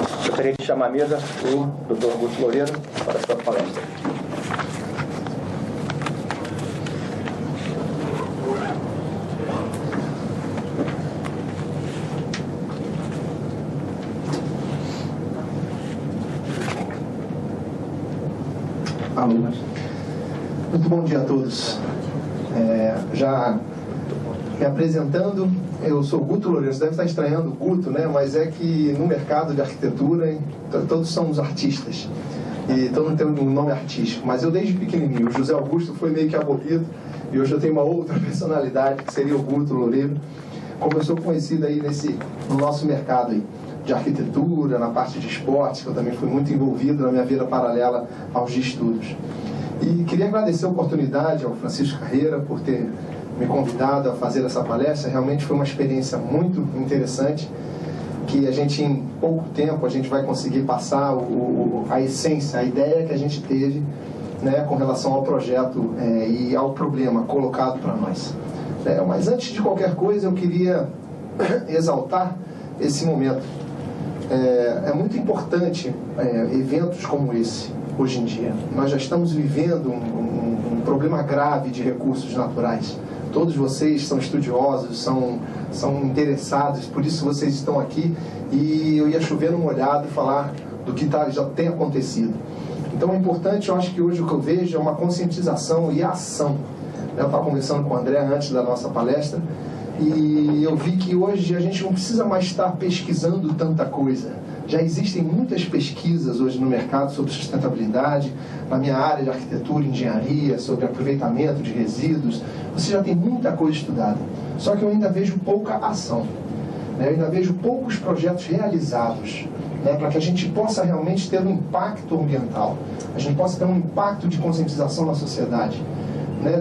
Gostaria de chamar à mesa o Dr. Augusto Loureiro para a sua palestra. Alunos, muito bom dia a todos. Já me apresentando, eu sou Guto Loureiro. Você deve estar estranhando o Guto, né? Mas é que no mercado de arquitetura todos somos artistas e todo mundo tem um nome artístico. Mas eu desde pequenininho, o José Augusto foi meio que abolido e hoje eu tenho uma outra personalidade que seria o Guto Loureiro. Como eu sou conhecido aí no nosso mercado aí de arquitetura, na parte de esportes, que eu também fui muito envolvido na minha vida paralela aos de estudos. E queria agradecer a oportunidade ao Francisco Carreira por ter me convidado a fazer essa palestra. Realmente foi uma experiência muito interessante, que a gente em pouco tempo a gente vai conseguir passar a essência, a ideia que a gente teve, né, com relação ao projeto e ao problema colocado para nós. Mas antes de qualquer coisa eu queria exaltar esse momento. É muito importante eventos como esse hoje em dia. Nós já estamos vivendo um problema grave de recursos naturais. Todos vocês são estudiosos, são interessados, por isso vocês estão aqui, e eu ia chover no molhado falar do que já tem acontecido. Então é importante, eu acho que hoje o que eu vejo é uma conscientização e ação. Eu estava conversando com o André antes da nossa palestra, e eu vi que hoje a gente não precisa mais estar pesquisando tanta coisa. Já existem muitas pesquisas hoje no mercado sobre sustentabilidade, na minha área de arquitetura e engenharia, sobre aproveitamento de resíduos. Você já tem muita coisa estudada. Só que eu ainda vejo pouca ação. Eu ainda vejo poucos projetos realizados, para que a gente possa realmente ter um impacto ambiental, a gente possa ter um impacto de conscientização na sociedade.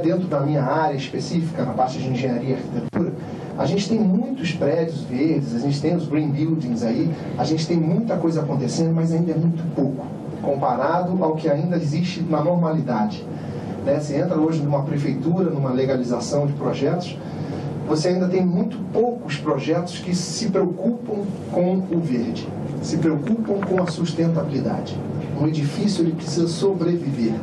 Dentro da minha área específica, na parte de engenharia e arquitetura, a gente tem muitos prédios verdes, a gente tem os green buildings aí, a gente tem muita coisa acontecendo, mas ainda é muito pouco, comparado ao que ainda existe na normalidade. Você entra hoje numa prefeitura, numa legalização de projetos, você ainda tem muito poucos projetos que se preocupam com o verde, se preocupam com a sustentabilidade. Um edifício ele precisa sobreviver.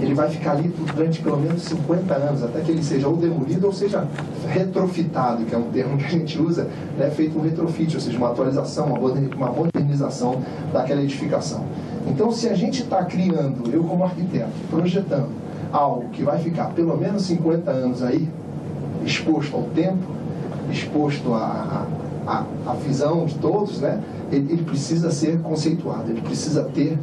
Ele vai ficar ali durante pelo menos 50 anos, até que ele seja ou demolido ou seja retrofitado, que é um termo que a gente usa, feito um retrofit, ou seja, uma atualização, uma modernização daquela edificação. Então, se a gente está criando, eu como arquiteto, projetando algo que vai ficar pelo menos 50 anos aí, exposto ao tempo, exposto à visão de todos, ele precisa ser conceituado, ele precisa ter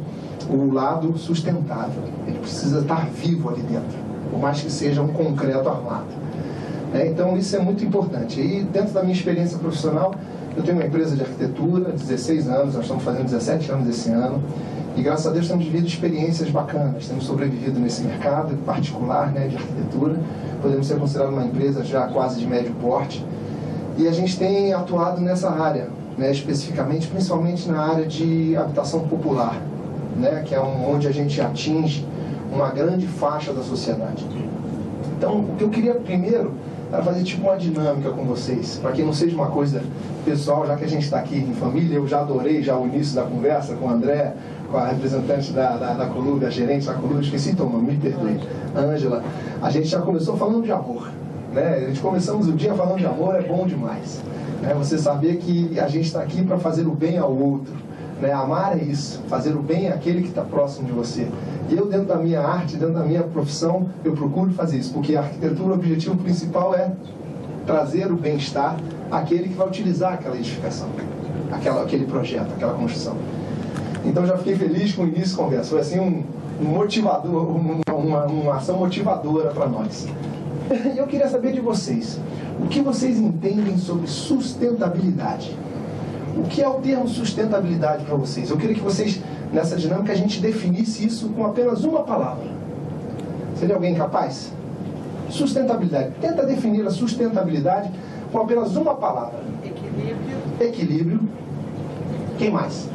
o lado sustentável, ele precisa estar vivo ali dentro, por mais que seja um concreto armado. Então isso é muito importante. E dentro da minha experiência profissional, eu tenho uma empresa de arquitetura, 16 anos, nós estamos fazendo 17 anos esse ano, e graças a Deus temos vivido experiências bacanas, temos sobrevivido nesse mercado particular de arquitetura, podemos ser considerados uma empresa já quase de médio porte, e a gente tem atuado nessa área, especificamente, principalmente na área de habitação popular, que é onde a gente atinge uma grande faixa da sociedade. Então, o que eu queria primeiro era fazer tipo uma dinâmica com vocês, para que não seja uma coisa pessoal, já que a gente está aqui em família. Eu já adorei já o início da conversa com o André, com a representante da Coluna, a gerente da Coluna, esqueci o nome, me perdoe, Ângela. A gente já começou falando de amor, A gente começamos o dia falando de amor, é bom demais, Você saber que a gente está aqui para fazer o bem ao outro. Amar é isso, fazer o bem àquele que está próximo de você. E eu, dentro da minha arte, dentro da minha profissão, eu procuro fazer isso, porque a arquitetura, o objetivo principal é trazer o bem-estar àquele que vai utilizar aquela edificação, aquele projeto, aquela construção. Então já fiquei feliz com o início da conversa, foi assim um motivador, uma ação motivadora para nós. E eu queria saber de vocês, o que vocês entendem sobre sustentabilidade? O que é o termo sustentabilidade para vocês? Eu queria que vocês, nessa dinâmica, a gente definisse isso com apenas uma palavra. Seria alguém capaz? Sustentabilidade. Tenta definir a sustentabilidade com apenas uma palavra. Equilíbrio. Equilíbrio. Quem mais?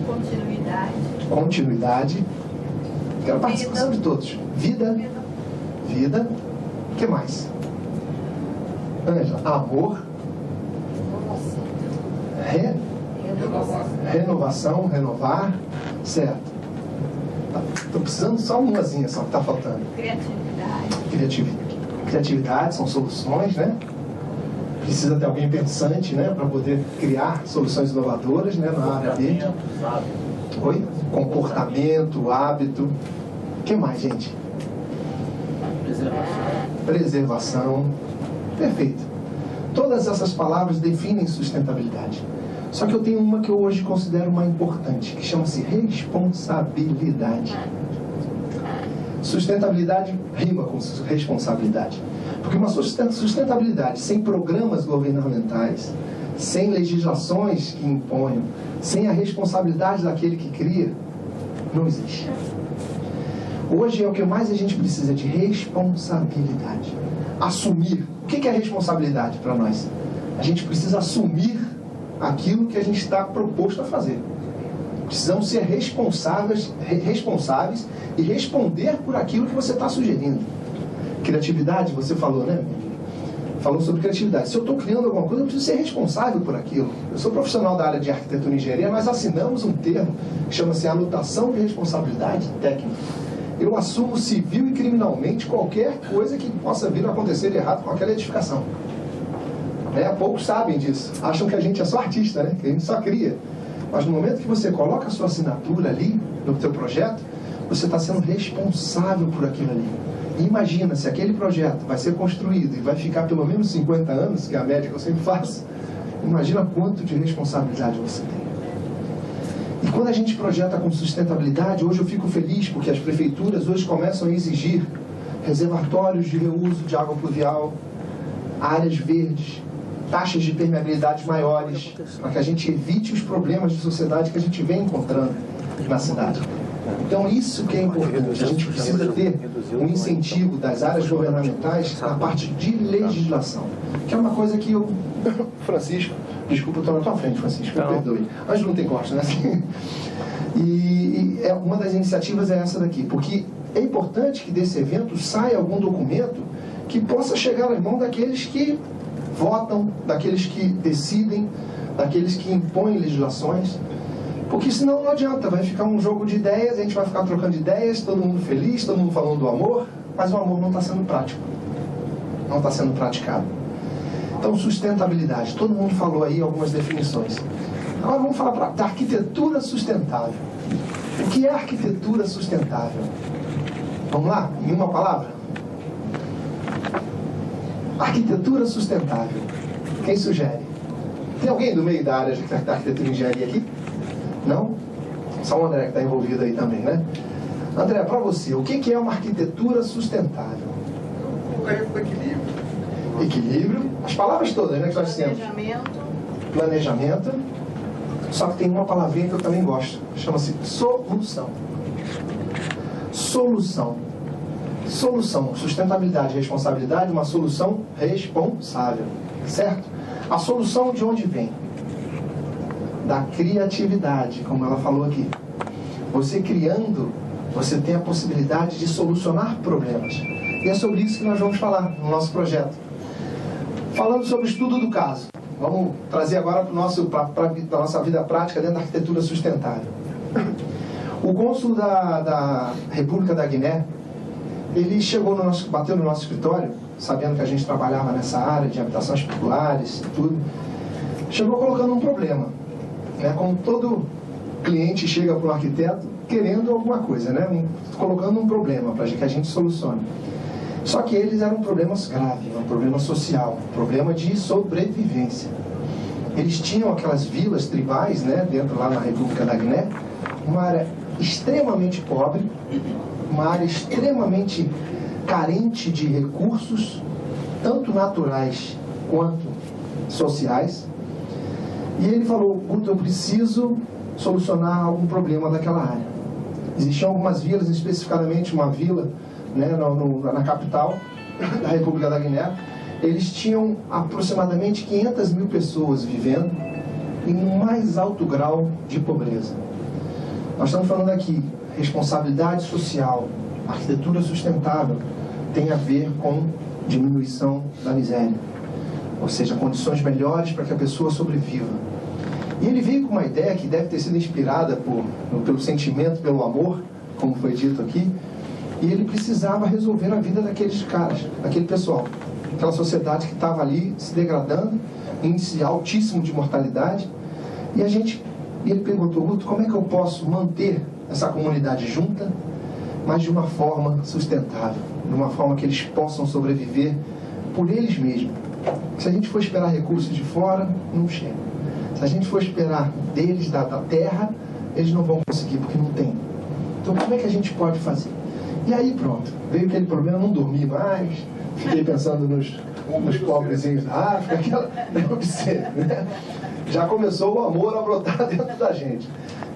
Continuidade. Continuidade. Quero a participação de todos. Vida. Vida. O que mais? Ângela. Amor. Renovação, renovar, certo. Estou precisando só umazinha, só que está faltando. Criatividade, são soluções, né? Precisa ter alguém pensante, né? Para poder criar soluções inovadoras, né? Na área verde. Oi? Comportamento, hábito. O que mais, gente? Preservação. Perfeito. Todas essas palavras definem sustentabilidade. Só que eu tenho uma que eu hoje considero uma importante, que chama-se responsabilidade. Sustentabilidade rima com responsabilidade. Porque uma sustentabilidade sem programas governamentais, sem legislações que imponham, sem a responsabilidade daquele que cria, não existe. Hoje é o que mais a gente precisa de responsabilidade. Assumir. O que é responsabilidade para nós? A gente precisa assumir aquilo que a gente está proposto a fazer. Precisamos ser responsáveis e responder por aquilo que você está sugerindo. Criatividade, você falou, né? Falou sobre criatividade. Se eu estou criando alguma coisa, eu preciso ser responsável por aquilo. Eu sou profissional da área de arquitetura e engenharia, nós assinamos um termo que chama-se anotação de responsabilidade técnica. Eu assumo civil e criminalmente qualquer coisa que possa vir a acontecer de errado com aquela edificação. Poucos sabem disso. Acham que a gente é só artista, né? Que a gente só cria. Mas no momento que você coloca a sua assinatura ali no teu projeto, você está sendo responsável por aquilo ali. E imagina, se aquele projeto vai ser construído e vai ficar pelo menos 50 anos, que é a média que eu sempre faço, imagina quanto de responsabilidade você tem. E quando a gente projeta com sustentabilidade, hoje eu fico feliz porque as prefeituras hoje começam a exigir reservatórios de reuso de água pluvial, áreas verdes, taxas de permeabilidade maiores, para que a gente evite os problemas de sociedade que a gente vem encontrando na cidade. Então isso que é importante, a gente precisa ter um incentivo das áreas governamentais na parte de legislação, que é uma coisa que eu... Francisco, desculpa, eu estou na tua frente, Francisco, me perdoe. Mas não tem corte, né? E uma das iniciativas é essa daqui, porque é importante que desse evento saia algum documento que possa chegar às mãos daqueles que votam, daqueles que decidem, daqueles que impõem legislações, porque senão não adianta, vai ficar um jogo de ideias, a gente vai ficar trocando ideias, todo mundo feliz, todo mundo falando do amor, mas o amor não está sendo prático, não está sendo praticado. Então, sustentabilidade, todo mundo falou aí algumas definições. Agora vamos falar da arquitetura sustentável. O que é arquitetura sustentável? Vamos lá, em uma palavra? Arquitetura sustentável. Quem sugere? Tem alguém do meio da área da arquitetura e engenharia aqui? Não? Só o André que está envolvido aí também, né? André, para você, o que é uma arquitetura sustentável? Equilíbrio. Equilíbrio. As palavras todas, né, que nós temos. Planejamento. Só que tem uma palavrinha que eu também gosto. Chama-se solução. Solução. Solução, sustentabilidade, responsabilidade, uma solução responsável, certo? A solução de onde vem? Da criatividade, como ela falou aqui. Você criando, você tem a possibilidade de solucionar problemas. E é sobre isso que nós vamos falar no nosso projeto. Falando sobre o estudo do caso, vamos trazer agora para a nossa vida prática dentro da arquitetura sustentável. O cônsul da República da Guiné, ele bateu no nosso escritório, sabendo que a gente trabalhava nessa área de habitações populares e tudo, chegou colocando um problema, né? Como todo cliente chega para o arquiteto querendo alguma coisa, né? Colocando um problema para que a gente solucione. Só que eles eram problemas graves, um problema social, um problema de sobrevivência. Eles tinham aquelas vilas tribais, né, dentro lá na República da Guiné, uma área extremamente pobre, uma área extremamente carente de recursos, tanto naturais quanto sociais. E ele falou, Guto, eu preciso solucionar algum problema daquela área. Existiam algumas vilas, especificamente uma vila, né, na capital da República da Guiné. Eles tinham aproximadamente 500 mil pessoas vivendo em um mais alto grau de pobreza. Nós estamos falando aqui, responsabilidade social, arquitetura sustentável, tem a ver com diminuição da miséria. Ou seja, condições melhores para que a pessoa sobreviva. E ele veio com uma ideia que deve ter sido inspirada pelo sentimento, pelo amor, como foi dito aqui, e ele precisava resolver a vida daqueles caras, daquele pessoal, aquela sociedade que estava ali se degradando, índice altíssimo de mortalidade, e ele perguntou: Guto, como é que eu posso manter essa comunidade junta, mas de uma forma sustentável, de uma forma que eles possam sobreviver por eles mesmos? Se a gente for esperar recursos de fora, não chega. Se a gente for esperar deles, da terra, eles não vão conseguir, porque não tem. Então, como é que a gente pode fazer? E aí, pronto, veio aquele problema, não dormi mais, fiquei pensando nos pobrezinhos da África, deve ser, né? Já começou o amor a brotar dentro da gente.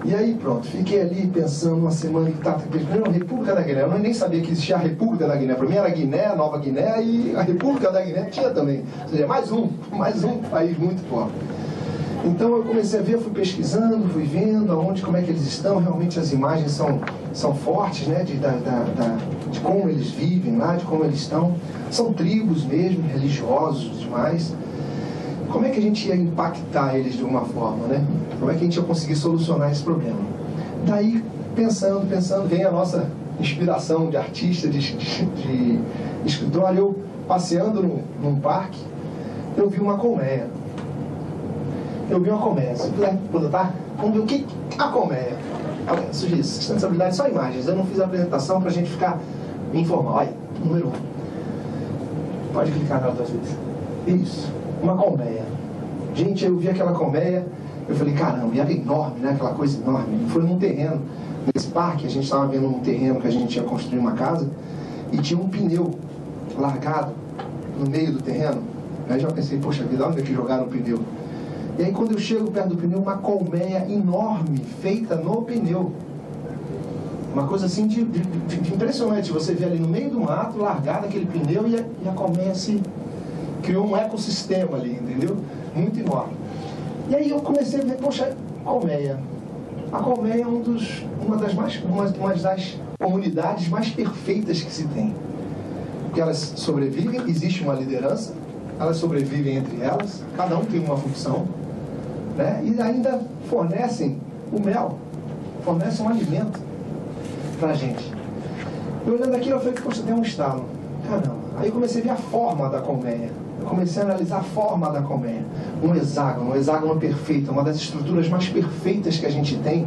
E aí, pronto, fiquei ali pensando uma semana que estava primeiro a República da Guiné. Eu nem sabia que existia a República da Guiné. Para mim era Guiné, Nova Guiné, e a República da Guiné tinha também. Ou seja, mais um país muito pobre. Então eu comecei a ver, fui pesquisando, fui vendo como é que eles estão. Realmente as imagens são fortes, né, de como eles vivem lá, de como eles estão. São tribos mesmo, religiosos demais. Como é que a gente ia impactar eles de alguma forma, né? Como é que a gente ia conseguir solucionar esse problema? Daí, pensando, vem a nossa inspiração de artista, de escritor. Olha, eu passeando num parque, eu vi uma colmeia. Vamos ver o que a colmeia. Sustentabilidade, só imagens. Eu não fiz a apresentação para a gente ficar informal. Olha, número 1. Pode clicar nela 2 vezes. Isso, uma colmeia. Gente, eu vi aquela colmeia, eu falei, caramba, e era enorme, né? Aquela coisa enorme. Foi num terreno, nesse parque, a gente estava vendo um terreno que a gente ia construir uma casa, e tinha um pneu largado no meio do terreno. Aí já pensei, poxa vida, onde é que jogaram o pneu? E aí quando eu chego perto do pneu, uma colmeia enorme, feita no pneu. Uma coisa assim de impressionante. Você vê ali no meio do mato, largado aquele pneu, e a colmeia se criou um ecossistema ali, entendeu? Muito enorme. E aí eu comecei a ver, poxa, colmeia. A colmeia é uma das comunidades mais perfeitas que se tem. Porque elas sobrevivem, existe uma liderança, elas sobrevivem entre elas, cada um tem uma função, né? E ainda fornecem o mel, fornecem um alimento pra gente. Eu olhando aquilo, eu falei, poxa, tem um estalo. Caramba. Aí eu comecei a ver a forma da colmeia. Eu comecei a analisar a forma da colmeia. Um hexágono perfeito, uma das estruturas mais perfeitas que a gente tem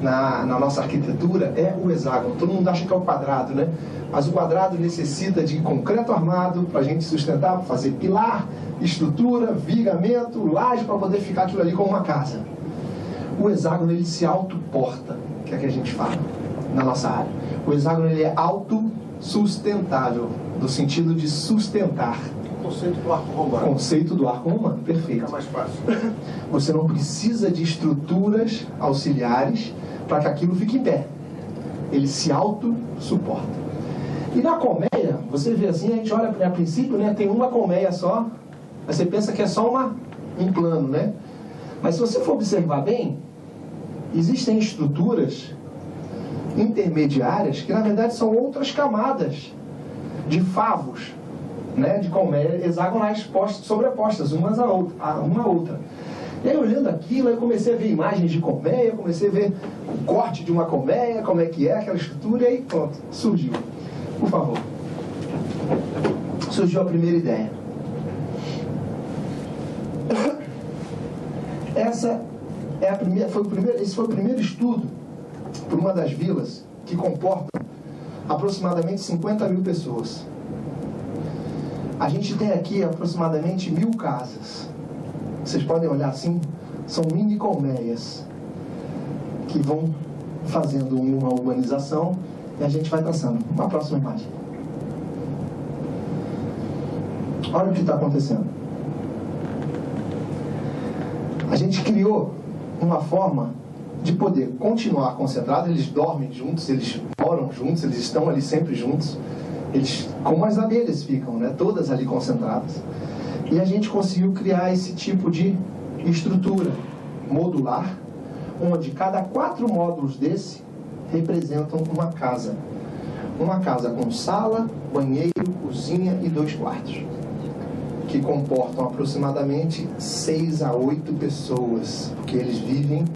na nossa arquitetura é o hexágono. Todo mundo acha que é o quadrado, né? Mas o quadrado necessita de concreto armado para a gente sustentar, para fazer pilar, estrutura, vigamento, laje, para poder ficar aquilo ali como uma casa. O hexágono, ele se autoporta, que é que a gente fala na nossa área. O hexágono, ele é autossustentável, no sentido de sustentar. Conceito do arco romano. Conceito do arco romano, perfeito. Fica mais fácil. Você não precisa de estruturas auxiliares para que aquilo fique em pé. Ele se auto-suporta. E na colmeia, você vê assim, a gente olha a princípio, né, tem uma colmeia só, mas você pensa que é só um plano, né? Mas se você for observar bem, existem estruturas intermediárias que na verdade são outras camadas de favos, né, de colmeia hexagonais sobrepostas umas a outra. E aí olhando aquilo, eu comecei a ver imagens de colmeia, comecei a ver o corte de uma colmeia, como é que é aquela estrutura, e aí pronto, surgiu. Por favor. Surgiu a primeira ideia. Esse foi o primeiro estudo por uma das vilas que comporta aproximadamente 50 mil pessoas. A gente tem aqui aproximadamente 1000 casas. Vocês podem olhar assim, são mini colmeias que vão fazendo uma urbanização e a gente vai traçando. Uma próxima imagem. Olha o que está acontecendo. A gente criou uma forma de poder continuar concentrado. Eles dormem juntos, eles moram juntos, eles estão ali sempre juntos. Eles, como as abelhas ficam, né? Todas ali concentradas. E a gente conseguiu criar esse tipo de estrutura modular, onde cada 4 módulos desse representam uma casa. Uma casa com sala, banheiro, cozinha e 2 quartos. que comportam aproximadamente 6 a 8 pessoas, porque eles vivem